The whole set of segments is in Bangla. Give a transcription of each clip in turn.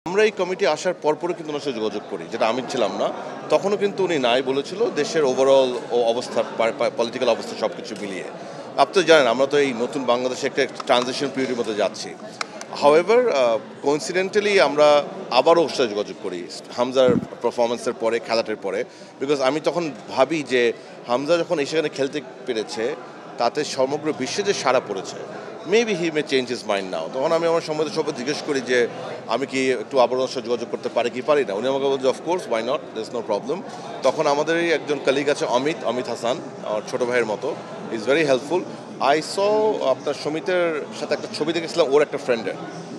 আমরা এই কমিটি আসার পরপরও কিন্তু ওনার সাথে যোগাযোগ করি, যেটা আমি ছিলাম না। তখনও কিন্তু উনি নাই বলেছিল, দেশের ওভারঅল অবস্থা, পলিটিক্যাল অবস্থা সব কিছু মিলিয়ে। আপনি তো জানেন আমরা তো এই নতুন বাংলাদেশে একটা ট্রানজিশন পিরিয়ডের মধ্যে যাচ্ছি। হাউএভার কোইন্সিডেন্টালি আমরা আবারও ওর সাথে যোগাযোগ করি হামজার পারফরমেন্সের পরে, খেলাটার পরে। বিকজ আমি তখন ভাবি যে হামজা যখন সেখানে খেলতে পেরেছে, তাতে সমগ্র বিশ্বে যে সাড়া পড়েছে, maybe he may change his mind now. তখন আমি আমার সম্বন্ধে সবাই জিজ্ঞেস করি যে আমি কি একটু আবার ওর সাথে যোগাযোগ করতে পারি কি পারি না। উনি আমাকে বলছে of course, why not, there is no problem. তখন আমাদেরই একজন কলিগ আছে অমিত হাসান, আমার ছোটো ভাইয়ের মতো, is very helpful. I saw আপনার সমিতের সাথে একটা ছবি দেখেছিলাম ওর একটা ফ্রেন্ডের।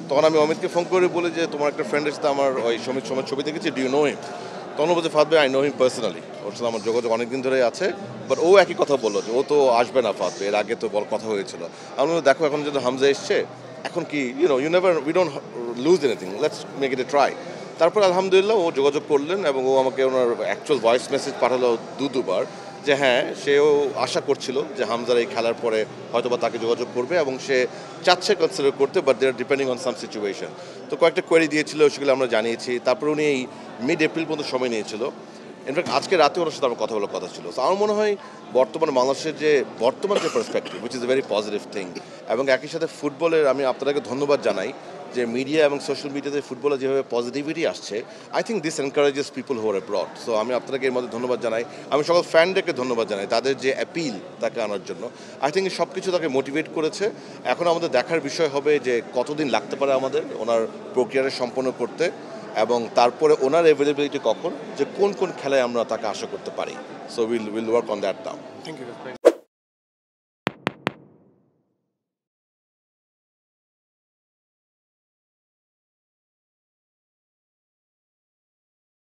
তখন আমি অমিতকে ফোন করে বলি যে তোমার একটা ফ্রেন্ডের সাথে আমার ওই সমিত ছবি দেখেছি, ডু ইউ নো হিম? তখন বলছে ফাদ ভাই, আই নো হিম পার্সোনালি, ওর সাথে আমার যোগাযোগ অনেকদিন ধরে আছে। বাট ও একই কথা বললো যে ও তো আসবে না ফাদ ভাই, এর আগে তো কথা হয়েছিল। আমি বললাম দেখো এখন যদি হামজা এসছে, এখন কি we don't lose anything, let's make it A try. তারপর আলহামদুলিল্লাহ ও যোগাযোগ করলেন এবং ও আমাকে ওনার অ্যাকচুয়াল ভয়েস মেসেজ পাঠালো দুবার যে হ্যাঁ, সেও আশা করছিল যে হামজার এই খেলার পরে হয়তোবা তাকে যোগাযোগ করবে এবং সে চাচ্ছে কনসিডার করতে, but they are depending on some situation. তো কয়েকটা কোয়েরি দিয়েছিল, সেগুলো আমরা জানিয়েছি। তারপরে উনি এই মিড এপ্রিল পর্যন্ত সময় নিয়েছিল। ইনফ্যাক্ট আজকে রাতে ওনার সাথে আমার কথা বলার কথা ছিল। তো আমার মনে হয় বর্তমানে বাংলাদেশের যে perspective, which is a very positive thing. এবং একই সাথে ফুটবলের আমি আপনাদেরকে ধন্যবাদ জানাই যে মিডিয়া এবং সোশ্যাল মিডিয়াতে ফুটবলে যেভাবে পজিটিভিটি আসছে, I think this encourages people who are abroad. So আমি আপনাকে এর মধ্যে ধন্যবাদ জানাই। আমি সকল ফ্যানদেরকে ধন্যবাদ জানাই, তাদের যে অ্যাপিল তাকে আনার জন্য। আই থিঙ্ক সব কিছু তাকে মোটিভেট করেছে। এখন আমাদের দেখার বিষয় হবে যে কতদিন লাগতে পারে আমাদের ওনার প্রক্রিয়াটা সম্পন্ন করতে, এবং তারপরে ওনার অ্যাভেলেবিলিটি কখন, যে কোন কোন খেলায় আমরা তাকে আশা করতে পারি। So will work on that now. Thank you.